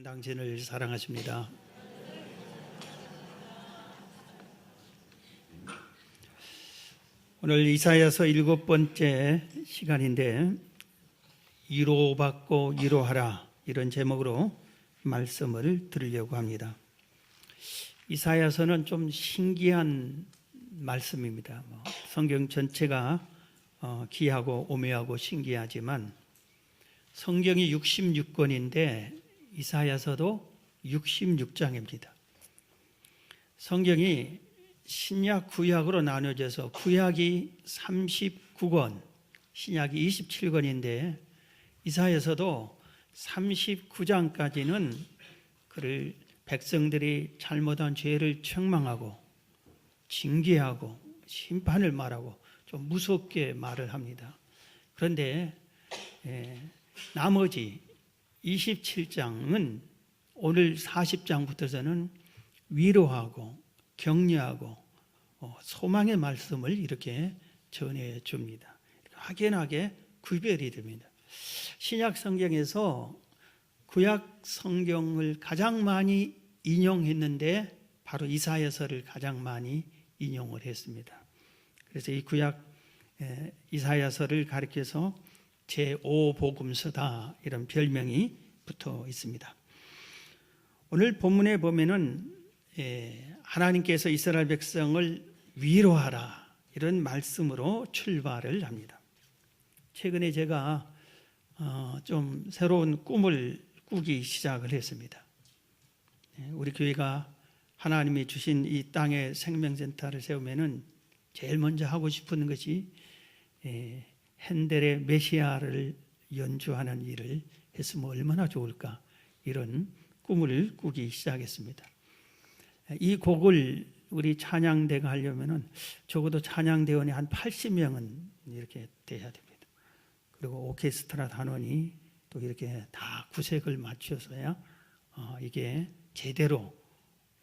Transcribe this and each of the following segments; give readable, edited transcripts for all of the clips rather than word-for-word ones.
당신을 사랑하십니다. 오늘 이사야서 7번째 시간인데 위로받고 위로하라, 이런 제목으로 말씀을 들으려고 합니다. 이사야서는 좀 신기한 말씀입니다. 성경 전체가 기하고 오묘하고 신기하지만 성경이 66권인데 이사야서도 66장입니다. 성경이 신약 구약으로 나눠져서 구약이 39권, 신약이 27권인데 이사야서도 39장까지는 그를 백성들이 잘못한 죄를 책망하고 징계하고 심판을 말하고 좀 무섭게 말을 합니다. 그런데 나머지 27장은 오늘 40장부터서는 위로하고 격려하고 소망의 말씀을 이렇게 전해줍니다. 확연하게 구별이 됩니다. 신약 성경에서 구약 성경을 가장 많이 인용했는데 바로 이사야서를 가장 많이 인용을 했습니다. 그래서 이 구약 이사야서를 가리켜서 제5복음서다, 이런 별명이 붙어 있습니다. 오늘 본문에 보면은 하나님께서 이스라엘 백성을 위로하라, 이런 말씀으로 출발을 합니다. 최근에 제가 좀 새로운 꿈을 꾸기 시작을 했습니다. 우리 교회가 하나님이 주신 이 땅에 생명센터를 세우면은 제일 먼저 하고 싶은 것이 핸델의 메시아를 연주하는 일을 했으면 얼마나 좋을까, 이런 꿈을 꾸기 시작했습니다. 이 곡을 우리 찬양대가 하려면은 적어도 찬양대원이 한 80명은 이렇게 돼야 됩니다. 그리고 오케스트라 단원이 또 이렇게 다 구색을 맞춰서야 이게 제대로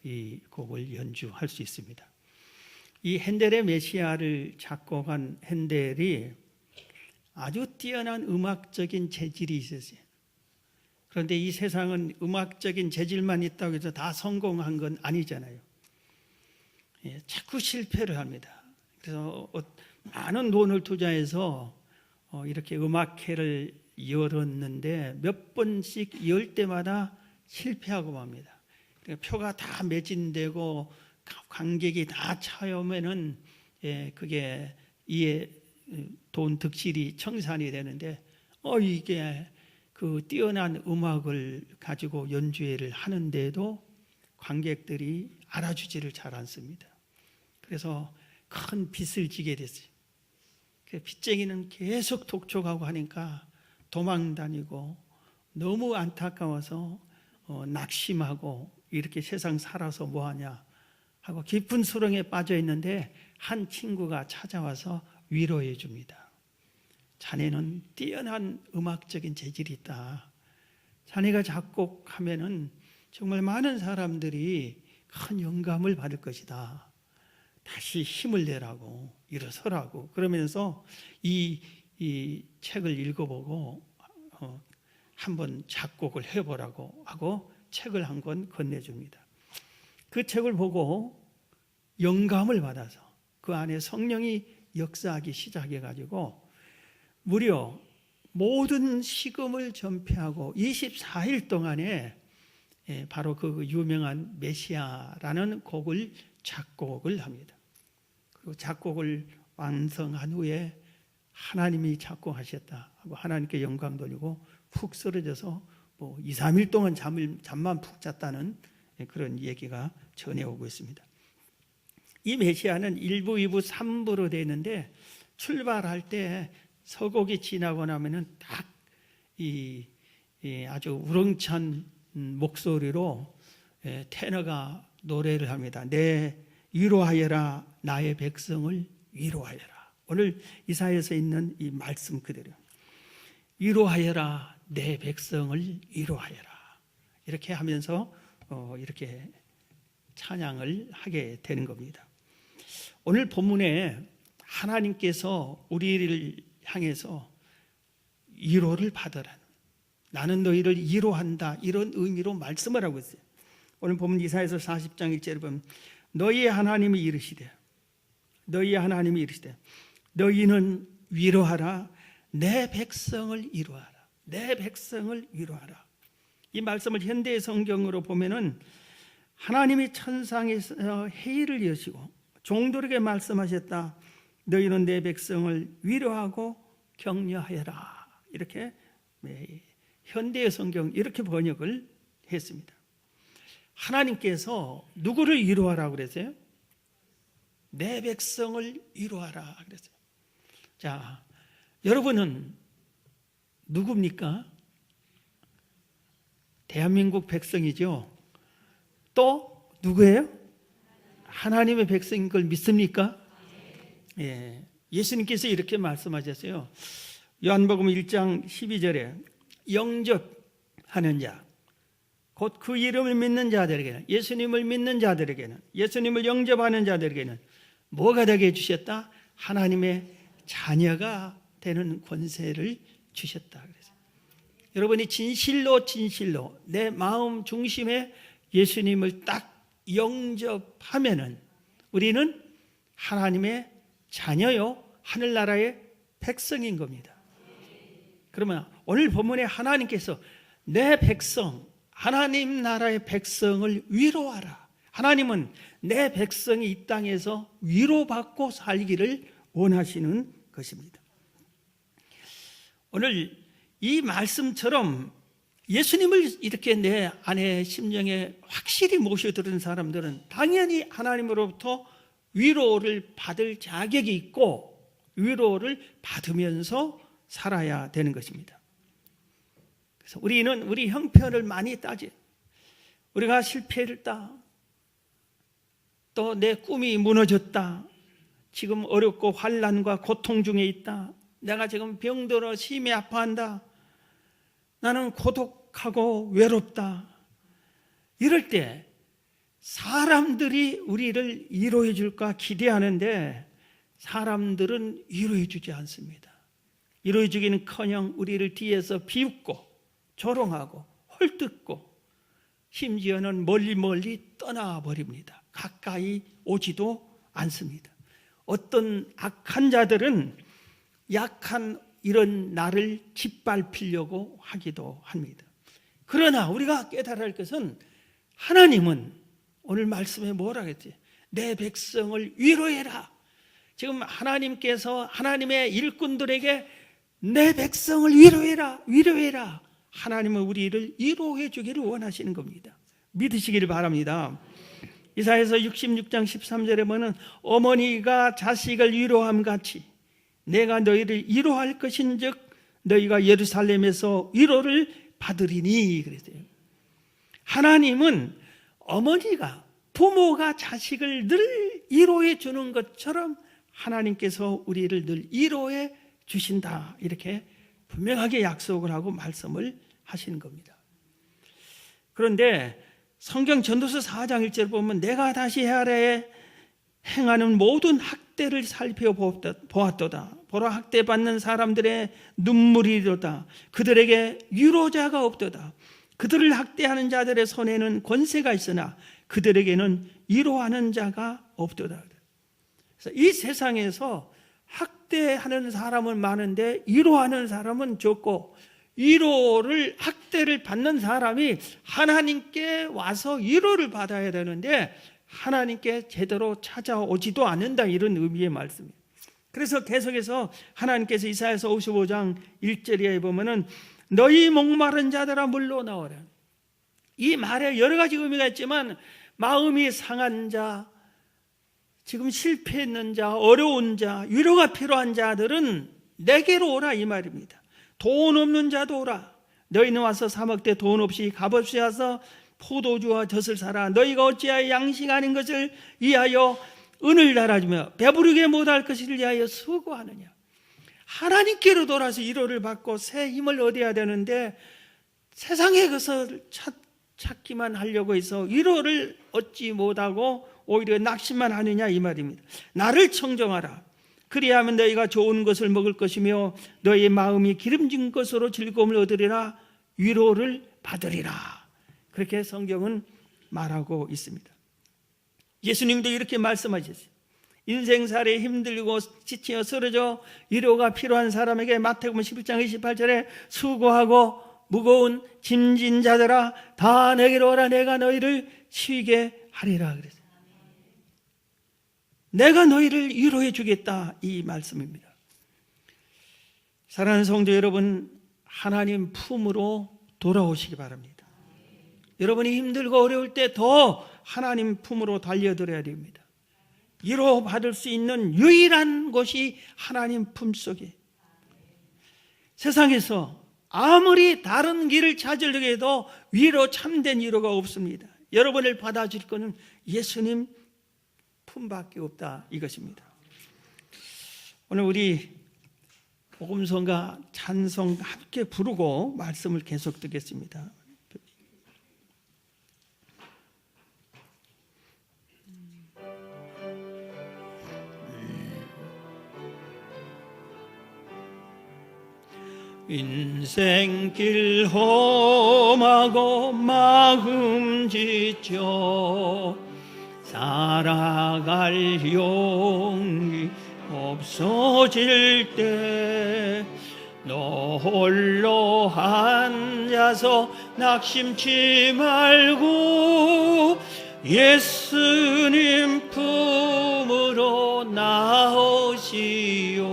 이 곡을 연주할 수 있습니다. 이 핸델의 메시아를 작곡한 핸델이 아주 뛰어난 음악적인 재질이 있었어요. 그런데 이 세상은 음악적인 재질만 있다고 해서 다 성공한 건 아니잖아요. 자꾸 실패를 합니다. 그래서 많은 돈을 투자해서 이렇게 음악회를 열었는데 몇 번씩 열 때마다 실패하고 맙니다. 그러니까 표가 다 매진되고 관객이 다 차오면은 그게 이에 돈 득실이 청산이 되는데 이게 그 뛰어난 음악을 가지고 연주회를 하는데도 관객들이 알아주지를 잘 않습니다. 그래서 큰 빚을 지게 됐어요. 빚쟁이는 계속 독촉하고 하니까 도망 다니고 너무 안타까워서 낙심하고 이렇게 세상 살아서 뭐하냐 하고 깊은 수렁에 빠져 있는데 한 친구가 찾아와서 위로해 줍니다. 자네는 뛰어난 음악적인 재질이 있다. 자네가 작곡하면은 정말 많은 사람들이 큰 영감을 받을 것이다. 다시 힘을 내라고, 일어서라고 그러면서 이 책을 읽어보고 한번 작곡을 해보라고 하고 책을 한 권 건네줍니다. 그 책을 보고 영감을 받아서 그 안에 성령이 역사하기 시작해가지고 무려 모든 식음을 전폐하고 24일 동안에 바로 그 유명한 메시아라는 곡을 작곡을 합니다. 그리고 작곡을 완성한 후에 하나님이 작곡하셨다 하고 하나님께 영광 돌리고 푹 쓰러져서 2, 3일 동안 잠만 푹 잤다는 그런 얘기가 전해오고 있습니다. 이 메시아는 1부, 2부, 3부로 되어 있는데 출발할 때 서곡이 지나고 나면은 딱 아주 우렁찬 목소리로 테너가 노래를 합니다. 내 위로하여라, 나의 백성을 위로하여라. 오늘 이사야에서 있는 이 말씀 그대로 위로하여라, 내 백성을 위로하여라, 이렇게 하면서 이렇게 찬양을 하게 되는 겁니다. 오늘 본문에 하나님께서 우리를 향해서 위로를 받으라는, 나는 너희를 위로한다. 이런 의미로 말씀을 하고 있어요. 오늘 보면 이사야서 40장 1절에 보면 너희의 하나님이 이르시되 너희는 위로하라. 내 백성을 위로하라. 내 백성을 위로하라. 이 말씀을 현대 성경으로 보면은 하나님이 천상에서 회의를 여시고 종들에게 말씀하셨다. 너희는 내 백성을 위로하고 격려하여라. 이렇게 현대의 성경 이렇게 번역을 했습니다. 하나님께서 누구를 위로하라고 그랬어요? 내 백성을 위로하라 그랬어요. 자, 여러분은 누굽니까? 대한민국 백성이죠. 또 누구예요? 하나님의 백성인 걸 믿습니까? 예, 예수님께서 이렇게 말씀하셨어요. 요한복음 1장 12절에 영접하는 자, 곧 그 이름을 믿는 자들에게는, 예수님을 믿는 자들에게는, 예수님을 영접하는 자들에게는 뭐가 되게 해주셨다? 하나님의 자녀가 되는 권세를 주셨다 그랬어요. 여러분이 진실로 내 마음 중심에 예수님을 딱 영접하면은 우리는 하나님의 자녀요, 하늘나라의 백성인 겁니다. 그러면 오늘 본문에 하나님께서 내 백성, 하나님 나라의 백성을 위로하라. 하나님은 내 백성이 이 땅에서 위로받고 살기를 원하시는 것입니다. 오늘 이 말씀처럼 예수님을 이렇게 내 안에 심령에 확실히 모셔들은 사람들은 당연히 하나님으로부터 위로를 받을 자격이 있고 위로를 받으면서 살아야 되는 것입니다. 그래서 우리는 우리 형편을 많이 따지. 우리가 실패했다. 또 내 꿈이 무너졌다. 지금 어렵고 환난과 고통 중에 있다. 내가 지금 병들어 심히 아파한다. 나는 고독하고 외롭다. 이럴 때 사람들이 우리를 위로해 줄까 기대하는데 사람들은 위로해 주지 않습니다. 위로해 주기는커녕 우리를 뒤에서 비웃고 조롱하고 헐뜯고 심지어는 멀리 떠나버립니다. 가까이 오지도 않습니다. 어떤 악한 자들은 약한 이런 나를 짓밟히려고 하기도 합니다. 그러나 우리가 깨달아야 할 것은 하나님은 오늘 말씀에 뭐라 그랬지? 내 백성을 위로해라. 지금 하나님께서 하나님의 일꾼들에게 내 백성을 위로해라. 하나님은 우리를 위로해 주기를 원하시는 겁니다. 믿으시기를 바랍니다. 이사야서 66장 13절에 보면 어머니가 자식을 위로함 같이 내가 너희를 위로할 것인즉 너희가 예루살렘에서 위로를 받으리니 그랬어요. 하나님은 어머니가 부모가 자식을 늘 위로해 주는 것처럼 하나님께서 우리를 늘 위로해 주신다. 이렇게 분명하게 약속을 하고 말씀을 하시는 겁니다. 그런데 성경 전도서 4장 1절 보면 내가 다시 헤아려에 행하는 모든 학대를 살펴보았도다. 보라 학대받는 사람들의 눈물이로다. 그들에게 위로자가 없도다. 그들을 학대하는 자들의 손에는 권세가 있으나 그들에게는 위로하는 자가 없도다. 그래서 이 세상에서 학대하는 사람은 많은데 위로하는 사람은 적고 학대를 받는 사람이 하나님께 와서 위로를 받아야 되는데 하나님께 제대로 찾아오지도 않는다. 이런 의미의 말씀입니다. 그래서 계속해서 하나님께서 이사야서 55장 1절에 보면은 너희 목마른 자들아 물러나오라. 이 말에 여러 가지 의미가 있지만 마음이 상한 자, 지금 실패했는 자, 어려운 자, 위로가 필요한 자들은 내게로 오라 이 말입니다. 돈 없는 자도 오라. 너희는 와서 사 먹되 돈 없이 값없이 와서 포도주와 젖을 사라. 너희가 어찌하여 양식 아닌 것을 위하여 은을 달아주며 배부르게 못할 것을 위하여 수고하느냐. 하나님께로 돌아서 위로를 받고 새 힘을 얻어야 되는데 세상의 것을 찾기만 하려고 해서 위로를 얻지 못하고 오히려 낙심만 하느냐 이 말입니다. 나를 청정하라. 그리하면 너희가 좋은 것을 먹을 것이며 너희의 마음이 기름진 것으로 즐거움을 얻으리라. 위로를 받으리라. 그렇게 성경은 말하고 있습니다. 예수님도 이렇게 말씀하셨어요. 인생살이 힘들고 지치어 쓰러져 위로가 필요한 사람에게 마태복음 11장 28절에 수고하고 무거운 짐진 자들아 다 내게로 오라 내가 너희를 쉬게 하리라 그랬어요. 내가 너희를 위로해 주겠다 이 말씀입니다. 사랑하는 성도 여러분, 하나님 품으로 돌아오시기 바랍니다. 여러분이 힘들고 어려울 때 더 하나님 품으로 달려들어야 됩니다. 위로받을 수 있는 유일한 곳이 하나님 품속에. 세상에서 아무리 다른 길을 찾으려고 해도 참된 위로가 없습니다. 여러분을 받아줄 것은 예수님 품밖에 없다 이것입니다. 오늘 우리 복음성과 찬송 함께 부르고 말씀을 계속 듣겠습니다. 인생길 험하고 마음 지쳐 살아갈 용기 없어질 때 너 홀로 앉아서 낙심치 말고 예수님 품으로 나오시오.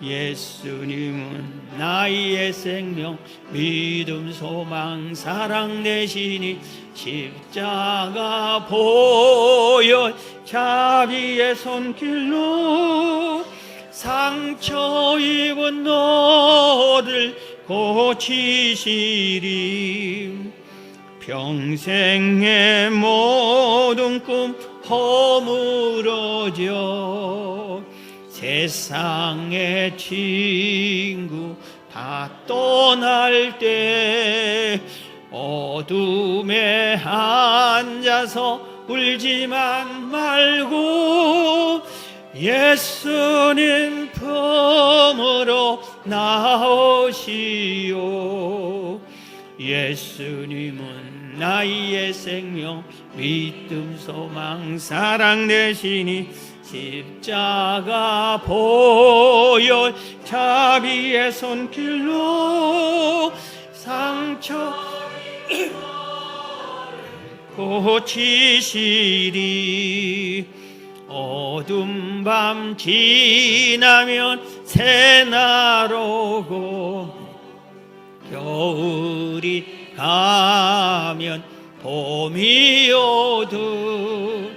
예수님은 나의 생명 믿음 소망 사랑 되시니 십자가 보혈 자비의 손길로 상처 입은 너를 고치시리. 평생의 모든 꿈 허물어져 세상의 친구 다 떠날 때 어둠에 앉아서 울지만 말고 예수님 품으로 나오시오. 예수님은 나의 생명 믿음 소망 사랑 되시니 십자가 보혈 자비의 손길로 상처 고치시리. 어둠 밤 지나면 새날 오고 겨울이 가면 봄이 오듯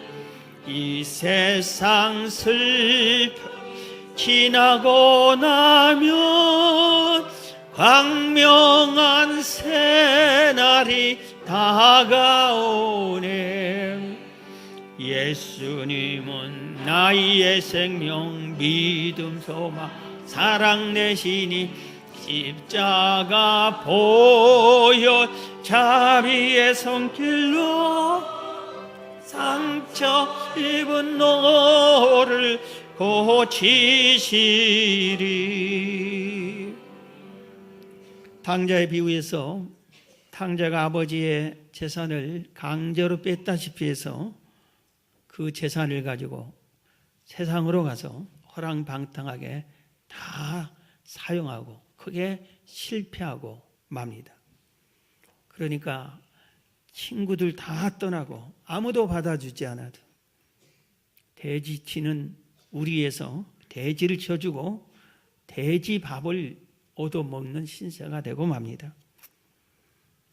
이 세상 슬픔 지나고 나면 광명한 새날이 다가오네. 예수님은 나의 생명 믿음 소망 사랑 되시니 십자가 보혈 자비의 손길로 상처 입은 너를 고치시리. 탕자의 비유에서 탕자가 아버지의 재산을 강제로 뺐다시피 해서 그 재산을 가지고 세상으로 가서 허랑방탕하게 다 사용하고 크게 실패하고 맙니다. 그러니까 친구들 다 떠나고 아무도 받아주지 않아도 돼지치는 우리에서 돼지를 쳐주고 돼지 밥을 얻어먹는 신세가 되고 맙니다.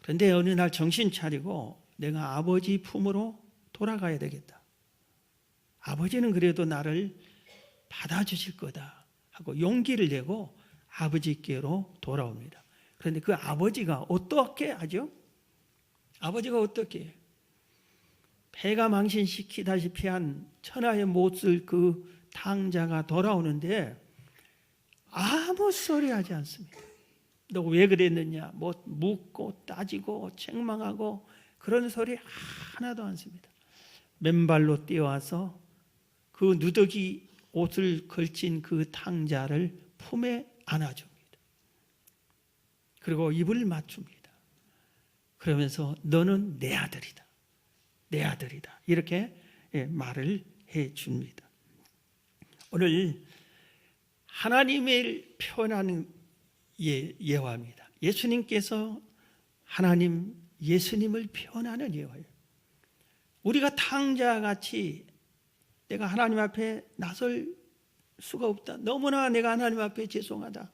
그런데 어느 날 정신 차리고 내가 아버지 품으로 돌아가야 되겠다. 아버지는 그래도 나를 받아주실 거다 하고 용기를 내고 아버지께로 돌아옵니다. 그런데 그 아버지가 어떻게 하죠? 아버지가 어떻게 폐가 망신시키다시피 한 천하의 못쓸 그 탕자가 돌아오는데 아무 소리 하지 않습니다. 너 왜 그랬느냐 뭐 묻고 따지고 책망하고 그런 소리 하나도 안 씁니다. 맨발로 뛰어와서 그 누더기 옷을 걸친 그 탕자를 품에 안아줍니다. 그리고 입을 맞춥니다. 그러면서 너는 내 아들이다. 내 아들이다. 이렇게 말을 해 줍니다. 오늘 하나님을 표현하는 예화입니다. 예수님께서 하나님 예수님을 표현하는 예화예요. 우리가 탕자같이 내가 하나님 앞에 나설 수가 없다. 너무나 내가 하나님 앞에 죄송하다.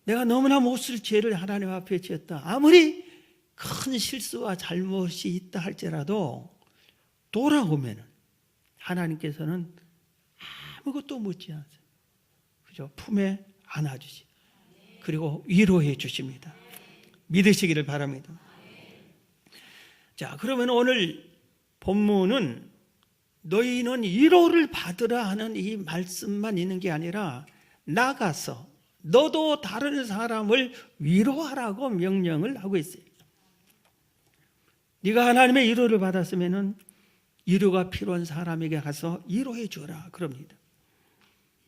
내가 너무나 못쓸 죄를 하나님 앞에 지었다. 아무리 큰 실수와 잘못이 있다 할지라도 돌아오면 하나님께서는 아무것도 묻지 않으세요. 그죠? 품에 안아주시. 그리고 위로해 주십니다. 믿으시기를 바랍니다. 자, 그러면 오늘 본문은 너희는 위로를 받으라 하는 이 말씀만 있는 게 아니라 나가서 너도 다른 사람을 위로하라고 명령을 하고 있어요. 네가 하나님의 위로를 받았으면 위로가 필요한 사람에게 가서 위로해 주라 그럽니다.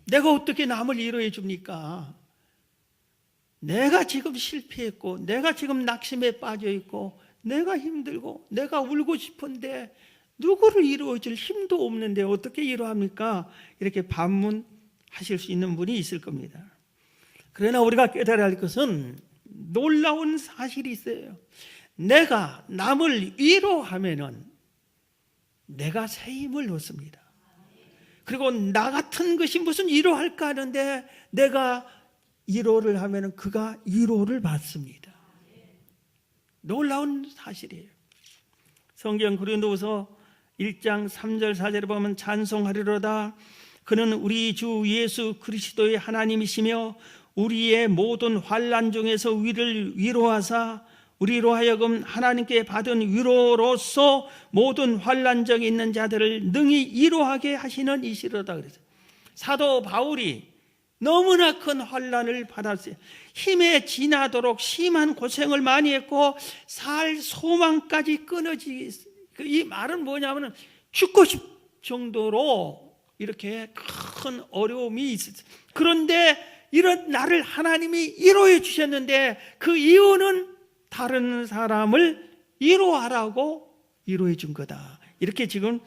내가 어떻게 남을 위로해 줍니까? 내가 지금 실패했고 내가 지금 낙심에 빠져 있고 내가 힘들고 내가 울고 싶은데 누구를 위로해 줄 힘도 없는데 어떻게 위로합니까? 이렇게 반문하실 수 있는 분이 있을 겁니다. 그러나 우리가 깨달아야 할 것은 놀라운 사실이 있어요. 내가 남을 위로하면은 내가 새 힘을 얻습니다. 그리고 나 같은 것이 무슨 위로할까 하는데 내가 위로를 하면은 그가 위로를 받습니다. 놀라운 사실이에요. 성경 고린도후서 1장 3절 4절에 보면 찬송하리로다. 그는 우리 주 예수 그리스도의 하나님이시며 우리의 모든 환난 중에서 우리를 위로하사 우리로 하여금 하나님께 받은 위로로서 모든 환난정에 있는 자들을 능히 위로하게 하시는 이시로다 그랬어요. 사도 바울이 너무나 큰 환난을 받았어요. 힘에 지나도록 심한 고생을 많이 했고 살 소망까지 끊어지게 했어요. 이 말은 뭐냐면 죽고 싶 정도로 이렇게 큰 어려움이 있었어요. 그런데 이런 나를 하나님이 위로해 주셨는데 그 이유는 다른 사람을 위로하라고 위로해 준 거다. 이렇게 지금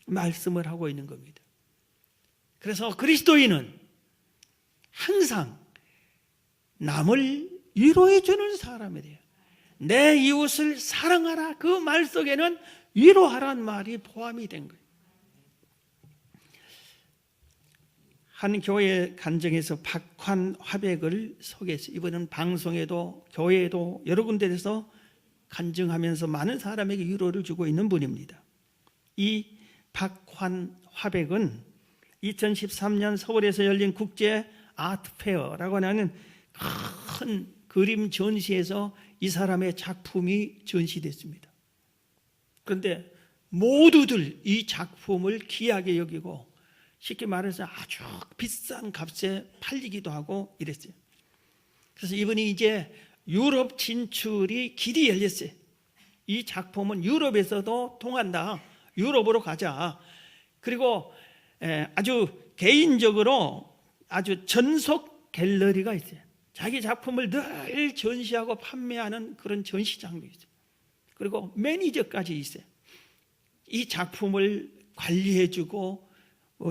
말씀을 하고 있는 겁니다. 그래서 그리스도인은 항상 남을 위로해 주는 사람이 돼요. 내 이웃을 사랑하라. 그 말 속에는 위로하라는 말이 포함이 된 거예요. 한 교회 간증에서 박환 화백을 소개했어요. 이번은 방송에도 교회에도 여러 군데에서 간증하면서 많은 사람에게 위로를 주고 있는 분입니다. 이 박환 화백은 2013년 서울에서 열린 국제 아트페어라고 하는 큰 그림 전시에서 이 사람의 작품이 전시됐습니다. 그런데 모두들 이 작품을 귀하게 여기고 쉽게 말해서 아주 비싼 값에 팔리기도 하고 이랬어요. 그래서 이분이 이제 유럽 진출이 길이 열렸어요. 이 작품은 유럽에서도 통한다. 유럽으로 가자. 그리고 아주 개인적으로 아주 전속 갤러리가 있어요. 자기 작품을 늘 전시하고 판매하는 그런 전시장도 있어요. 그리고 매니저까지 있어요. 이 작품을 관리해주고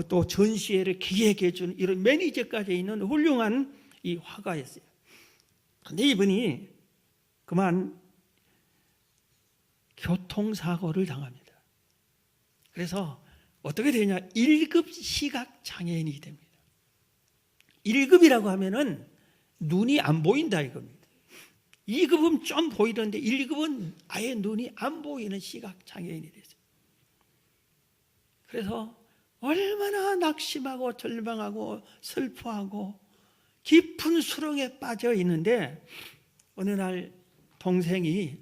또 전시회를 기획해주는 이런 매니저까지 있는 훌륭한 이 화가였어요. 그런데 이분이 그만 교통사고를 당합니다. 그래서 어떻게 되냐? 1급 시각장애인이 됩니다. 1급이라고 하면은 눈이 안 보인다 이겁니다. 2급은 좀 보이던데 1급은 아예 눈이 안 보이는 시각장애인이 됐어요. 그래서 얼마나 낙심하고 절망하고 슬퍼하고 깊은 수렁에 빠져 있는데 어느 날 동생이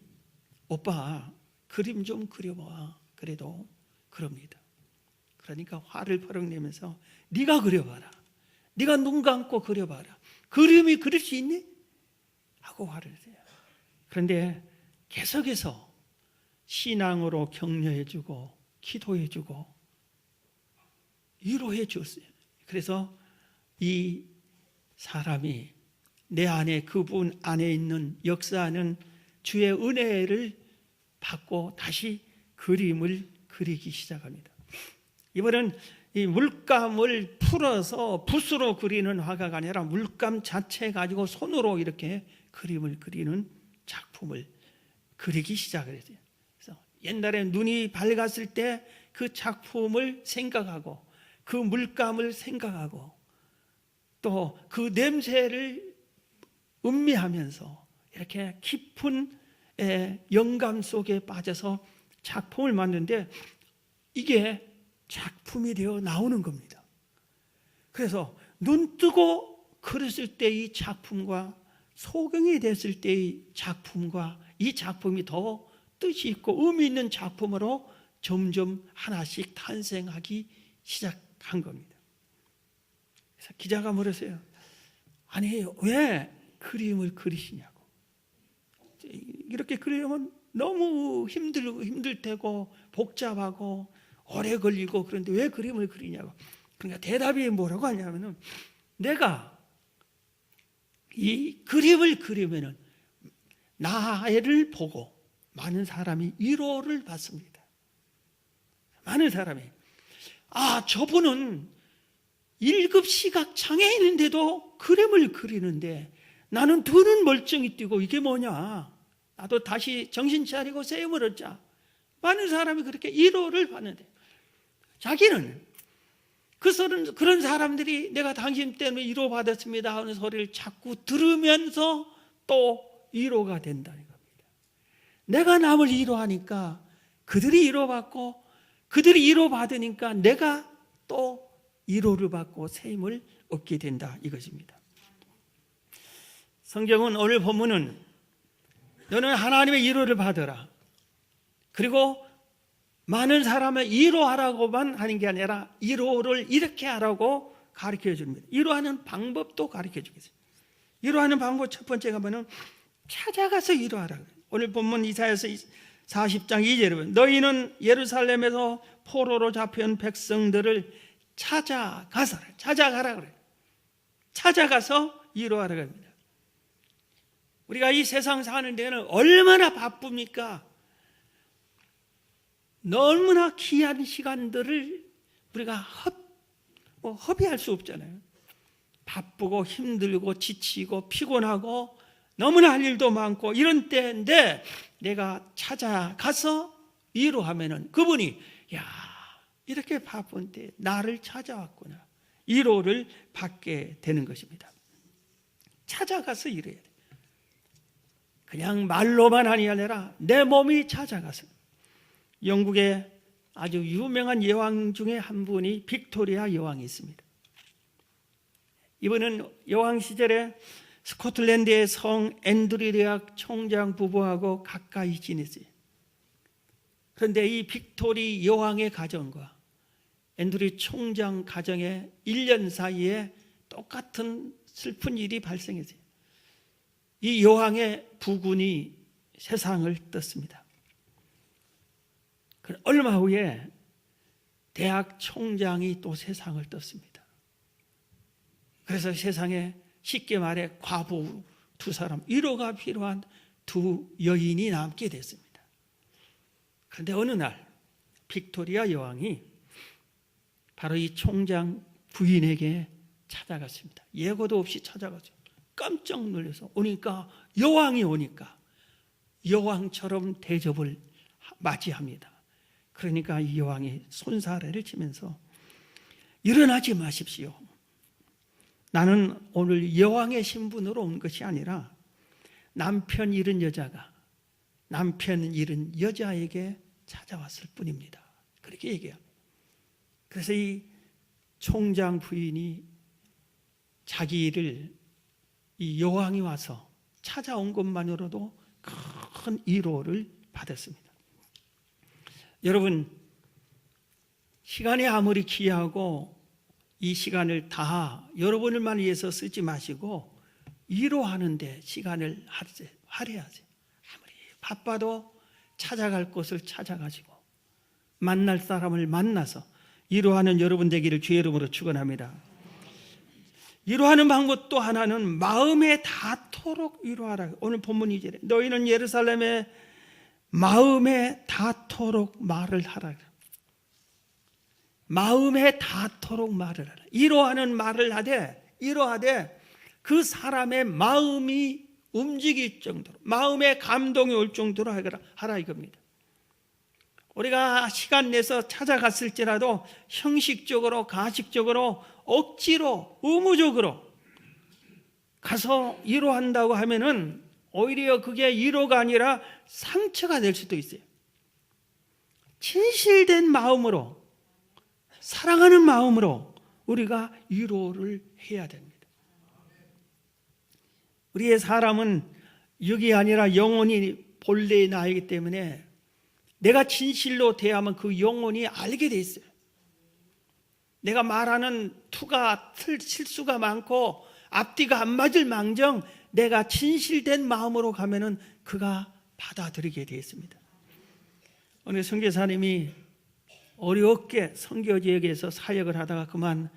오빠 그림 좀 그려봐. 그래도 그럽니다. 그러니까 화를 버럭 내면서 네가 그려봐라. 네가 눈 감고 그려봐라. 그림이 그릴 수 있니? 하고 화를 내요. 그런데 계속해서 신앙으로 격려해주고 기도해주고 위로해 줬어요. 그래서 이 사람이 내 안에 그분 안에 있는 역사하는 주의 은혜를 받고 다시 그림을 그리기 시작합니다. 이번엔 이 물감을 풀어서 붓으로 그리는 화가가 아니라 물감 자체 가지고 손으로 이렇게 그림을 그리는 작품을 그리기 시작을 했어요. 그래서 옛날에 눈이 밝았을 때 그 작품을 생각하고 그 물감을 생각하고 또 그 냄새를 음미하면서 이렇게 깊은 영감 속에 빠져서 작품을 만드는데 이게 작품이 되어 나오는 겁니다. 그래서 눈 뜨고 그렸을 때 이 작품과 소경이 됐을 때의 작품과 이 작품이 더 뜻이 있고 의미 있는 작품으로 점점 하나씩 탄생하기 시작한 겁니다. 그래서 기자가 물었어요. 아니 왜 그림을 그리시냐고. 이렇게 그리려면 너무 힘들 테고 복잡하고 오래 걸리고 그런데 왜 그림을 그리냐고. 그러니까 대답이 뭐라고 하냐면은 내가 이 그림을 그리면은 나를 보고 많은 사람이 위로를 받습니다. 많은 사람이 저분은 1급 시각 장애인인데도 그림을 그리는데 나는 두 눈 멀쩡히 뜨고 이게 뭐냐. 나도 다시 정신 차리고 세움을 얻자. 많은 사람이 그렇게 위로를 받는데 자기는 그런 사람들이 내가 당신 때문에 위로받았습니다 하는 소리를 자꾸 들으면서 또 위로가 된다는 겁니다. 내가 남을 위로하니까 그들이 위로받고 그들이 위로받으니까 내가 또 위로를 받고 세임을 얻게 된다 이것입니다. 성경은 오늘 본문은 너는 하나님의 위로를 받으라. 그리고 많은 사람을 위로하라고만 하는 게 아니라 위로를 이렇게 하라고 가르쳐 줍니다. 위로하는 방법도 가르쳐 주겠어요. 위로하는 방법 첫 번째가 뭐냐면 찾아가서 위로하라. 오늘 본문 이사야서 40장 2절에 보면 너희는 예루살렘에서 포로로 잡혀온 백성들을 찾아가라 그래요. 찾아가서 위로하라 합니다. 우리가 이 세상 사는 데는 얼마나 바쁩니까? 너무나 귀한 시간들을 우리가 허비할 수 없잖아요. 바쁘고 힘들고 지치고 피곤하고 너무나 할 일도 많고 이런 때인데 내가 찾아가서 위로하면은 그분이 이렇게 바쁜데 나를 찾아왔구나. 위로를 받게 되는 것입니다. 찾아가서 위로해야 돼. 그냥 말로만 하니 아니라 내 몸이 찾아가서. 영국의 아주 유명한 여왕 중에 한 분이 빅토리아 여왕이 있습니다. 이분은 여왕 시절에 스코틀랜드의 성 앤드류 대학 총장 부부하고 가까이 지냈어요. 그런데 이 빅토리 여왕의 가정과 앤드류 총장 가정의 1년 사이에 똑같은 슬픈 일이 발생했어요. 이 여왕의 부군이 세상을 떴습니다. 얼마 후에 대학 총장이 또 세상을 떴습니다. 그래서 세상에 쉽게 말해 과부 두 사람, 위로가 필요한 두 여인이 남게 됐습니다. 그런데 어느 날 빅토리아 여왕이 바로 이 총장 부인에게 찾아갔습니다. 예고도 없이 찾아가죠. 깜짝 놀라서 오니까 여왕이 오니까 여왕처럼 대접을 맞이합니다. 그러니까 이 여왕이 손사래를 치면서 일어나지 마십시오. 나는 오늘 여왕의 신분으로 온 것이 아니라 남편 잃은 여자에게 찾아왔을 뿐입니다. 그렇게 얘기합니다. 그래서 이 총장 부인이 자기를 이 여왕이 와서 찾아온 것만으로도 큰 위로를 받았습니다. 여러분, 시간이 아무리 귀하고 이 시간을 다 여러분을만 위해서 쓰지 마시고 위로하는 데 시간을 할애하세요. 아무리 바빠도 찾아갈 곳을 찾아가지고 만날 사람을 만나서 위로하는 여러분 되기를 주의 이름으로 축원합니다. 위로하는 방법 또 하나는 마음에 닿도록 위로하라. 오늘 본문 2절에 너희는 예루살렘에 마음에 닿도록 말을 하라. 마음에 닿도록 말을 하라. 위로하는 말을 위로하되 그 사람의 마음이 움직일 정도로, 마음에 감동이 올 정도로 하라 이겁니다. 우리가 시간 내서 찾아갔을지라도 형식적으로, 가식적으로, 억지로, 의무적으로 가서 위로한다고 하면은 오히려 그게 위로가 아니라 상처가 될 수도 있어요. 진실된 마음으로, 사랑하는 마음으로 우리가 위로를 해야 됩니다. 우리의 사람은 육이 아니라 영혼이 본래의 나이기 때문에 내가 진실로 대하면 그 영혼이 알게 돼 있어요. 내가 말하는 투가 실수가 많고 앞뒤가 안 맞을 망정 내가 진실된 마음으로 가면은 그가 받아들이게 되어 있습니다. 오늘 선교사님이 어렵게 선교 지역에서 사역을 하다가 그만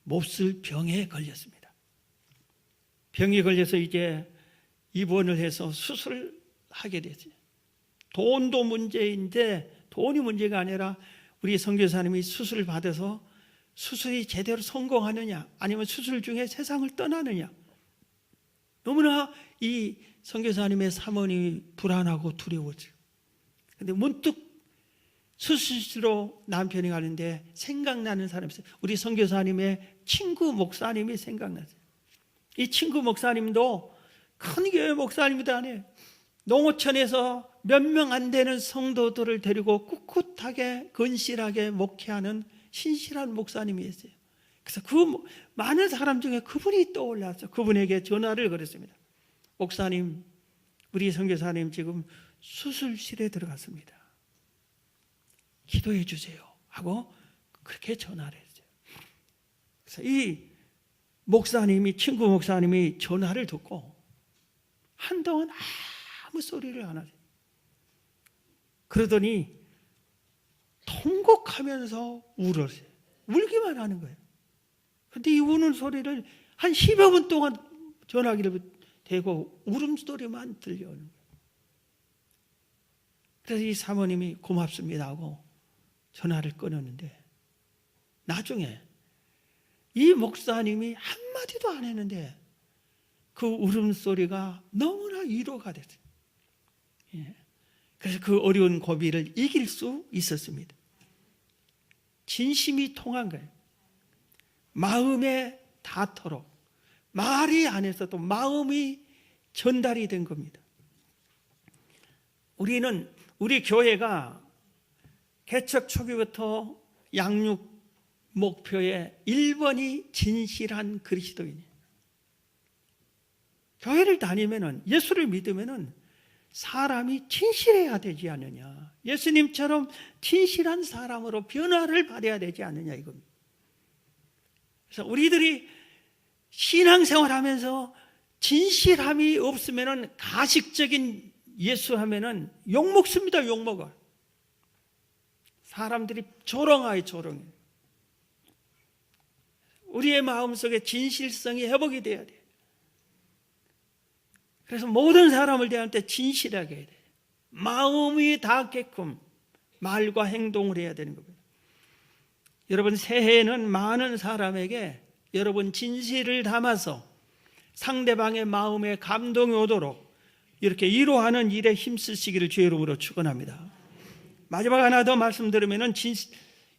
몹쓸 병에 걸렸습니다. 병이 걸려서 이제 입원을 해서 수술을 하게 됐어요. 돈도 문제인데 돈이 문제가 아니라 우리 선교사님이 수술을 받아서 수술이 제대로 성공하느냐 아니면 수술 중에 세상을 떠나느냐 너무나 이 선교사님의 사모님이 불안하고 두려웠어요. 그런데 문득 수술실로 남편이 가는데 생각나는 사람이 있어요. 우리 선교사님의 친구 목사님이 생각났어요. 이 친구 목사님도 큰 교회 목사님도 아니에요. 농어촌에서 몇 명 안 되는 성도들을 데리고 꿋꿋하게 건실하게 목회하는 신실한 목사님이었어요. 그래서 그 많은 사람 중에 그분이 떠올랐어요. 그분에게 전화를 걸었습니다. 목사님, 우리 선교사님 지금 수술실에 들어갔습니다. 기도해 주세요 하고 그렇게 전화를 했어요. 그래서 이 목사님이, 친구 목사님이 전화를 듣고 한동안 아무 소리를 안 하세요. 그러더니 통곡하면서 울었어요. 울기만 하는 거예요. 그런데 이 우는 소리를 한 10여 분 동안 전화기를 대고 울음소리만 들려오는 거예요. 그래서 이 사모님이 고맙습니다 하고 전화를 끊었는데 나중에 이 목사님이 한마디도 안 했는데 그 울음소리가 너무나 위로가 됐어요. 예. 그래서 그 어려운 고비를 이길 수 있었습니다. 진심이 통한 거예요. 마음에 닿도록 말이 안 해서도 마음이 전달이 된 겁니다. 우리 교회가 개척 초기부터 양육 목표의 1번이 진실한 그리스도인이에요. 교회를 다니면은 예수를 믿으면은 사람이 진실해야 되지 않느냐. 예수님처럼 진실한 사람으로 변화를 받아야 되지 않느냐 이겁니다. 그래서 우리들이 신앙생활하면서 진실함이 없으면은 가식적인 예수하면은 욕먹습니다. 욕먹어. 사람들이 조롱해. 우리의 마음속에 진실성이 회복이 돼야 돼. 그래서 모든 사람을 대할 때 진실하게 해야 돼. 마음이 닿게끔 말과 행동을 해야 되는 겁니다. 여러분 새해에는 많은 사람에게 여러분 진실을 담아서 상대방의 마음에 감동이 오도록 이렇게 위로하는 일에 힘쓰시기를 주의 이름으로 축원합니다. 마지막 하나 더 말씀드리면은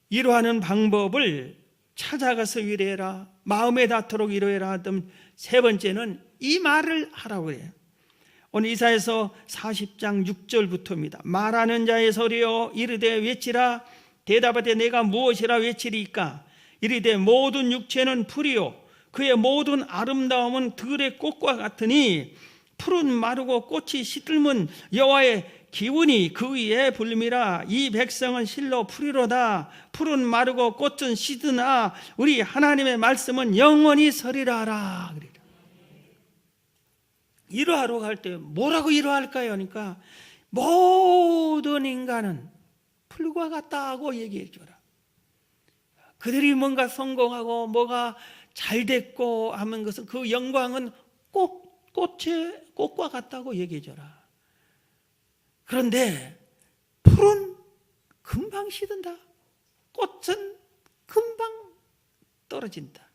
위로하는 방법을 찾아가서 위로해라, 마음에 닿도록 위로해라 하던 세 번째는 이 말을 하라고 해요. 오늘 이사야서 40장 6절부터입니다. 말하는 자의 소리여 이르되 외치라. 대답하되 내가 무엇이라 외치리까. 이르되 모든 육체는 풀이요 그의 모든 아름다움은 들의 꽃과 같으니 풀은 마르고 꽃이 시들면 여호와의 기운이 그 위에 불림이라. 이 백성은 실로 풀이로다. 풀은 마르고 꽃은 시드나 우리 하나님의 말씀은 영원히 서리라 하라. 위로하러 갈 때 뭐라고 위로할까요? 그러니까 모든 인간은 풀과 같다고 얘기해 줘라. 그들이 뭔가 성공하고 뭐가 잘 됐고 하는 것은 그 영광은 꽃과 같다고 얘기해줘라. 그런데 풀은 금방 시든다. 꽃은 금방 떨어진다.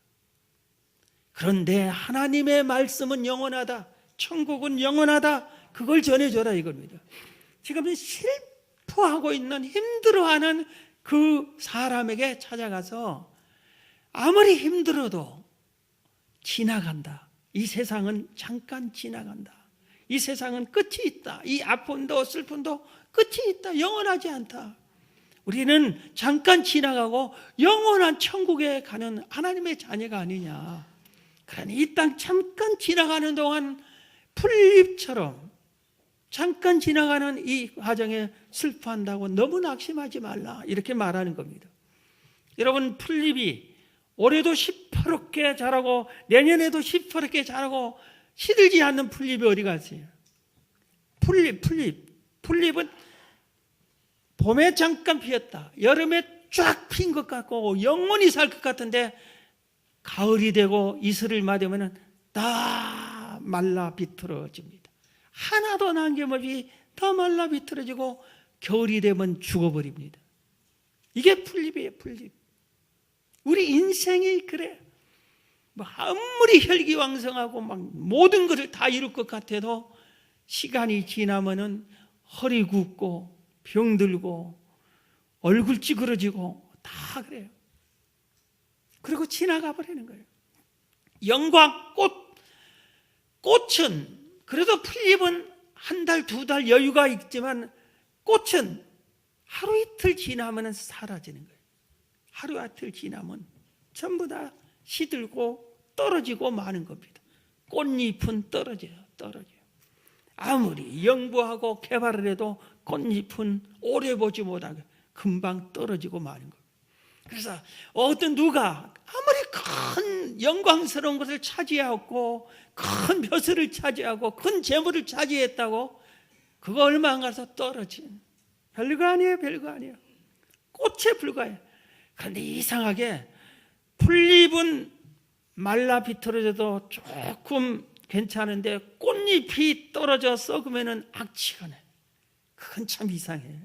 그런데 하나님의 말씀은 영원하다. 천국은 영원하다. 그걸 전해줘라 이겁니다. 지금 슬퍼하고 있는, 힘들어하는 그 사람에게 찾아가서 아무리 힘들어도 지나간다. 이 세상은 잠깐 지나간다. 이 세상은 끝이 있다. 이 아픔도 슬픔도 끝이 있다. 영원하지 않다. 우리는 잠깐 지나가고 영원한 천국에 가는 하나님의 자녀가 아니냐. 그러니 이 땅 잠깐 지나가는 동안 풀잎처럼 잠깐 지나가는 이 과정에 슬퍼한다고 너무 낙심하지 말라. 이렇게 말하는 겁니다. 여러분, 풀잎이 올해도 시퍼렇게 자라고 내년에도 시퍼렇게 자라고 시들지 않는 풀잎이 어디 갔어요? 풀잎은 봄에 잠깐 피었다. 여름에 쫙 핀 것 같고 영원히 살 것 같은데 가을이 되고 이슬을 맞으면 다 말라 비틀어집니다. 하나도 남김없이 다 말라 비틀어지고 겨울이 되면 죽어버립니다. 이게 풀잎이에요, 풀잎. 우리 인생이 그래. 아무리 혈기왕성하고 막 모든 것을 다 이룰 것 같아도 시간이 지나면은 허리 굽고 병들고 얼굴 찌그러지고 다 그래요. 그리고 지나가 버리는 거예요. 영광, 꽃은 그래도 풀잎은 한 달, 두 달 여유가 있지만 꽃은 하루 이틀 지나면 사라지는 거예요. 하루 이틀 지나면 전부 다 시들고 떨어지고 마는 겁니다. 꽃잎은 떨어져요. 아무리 연구하고 개발을 해도 꽃잎은 오래 보지 못하고 금방 떨어지고 마는 겁니다. 그래서 어떤 누가 아무리 큰 영광스러운 것을 차지하고 큰 벼슬을 차지하고 큰 재물을 차지했다고 그거 얼마 안 가서 떨어진, 별거 아니에요. 꽃에 불과해요. 그런데 이상하게 풀잎은 말라 비틀어져도 조금 괜찮은데 꽃잎이 떨어져 썩으면 악취가 나요. 그건 참 이상해요.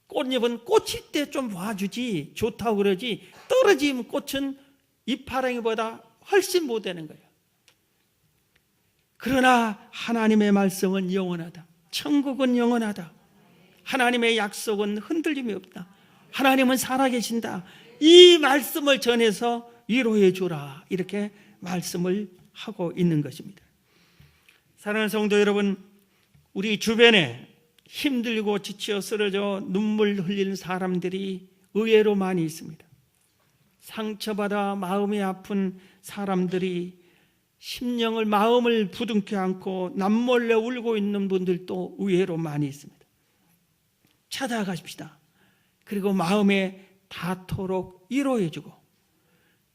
꽃잎은 꽃일 때 좀 봐주지, 좋다고 그러지, 떨어지면 꽃은 잎파랑이보다 훨씬 못 되는 거예요. 그러나 하나님의 말씀은 영원하다. 천국은 영원하다. 하나님의 약속은 흔들림이 없다. 하나님은 살아계신다. 이 말씀을 전해서 위로해 주라. 이렇게 말씀을 하고 있는 것입니다. 사랑하는 성도 여러분, 우리 주변에 힘들고 지쳐 쓰러져 눈물 흘리는 사람들이 의외로 많이 있습니다. 상처받아 마음이 아픈 사람들이 심령을, 마음을 부둥켜 안고 남몰래 울고 있는 분들도 의외로 많이 있습니다. 찾아가십시다. 그리고 마음에 닿도록 위로해주고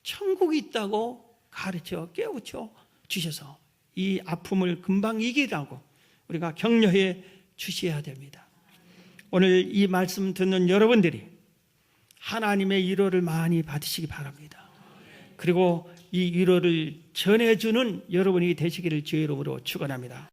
천국이 있다고 가르쳐 깨우쳐 주셔서 이 아픔을 금방 이기라고 우리가 격려해 주셔야 됩니다. 오늘 이 말씀 듣는 여러분들이 하나님의 위로를 많이 받으시기 바랍니다. 그리고 이 위로를 전해주는 여러분이 되시기를 주의 이름으로 축원합니다.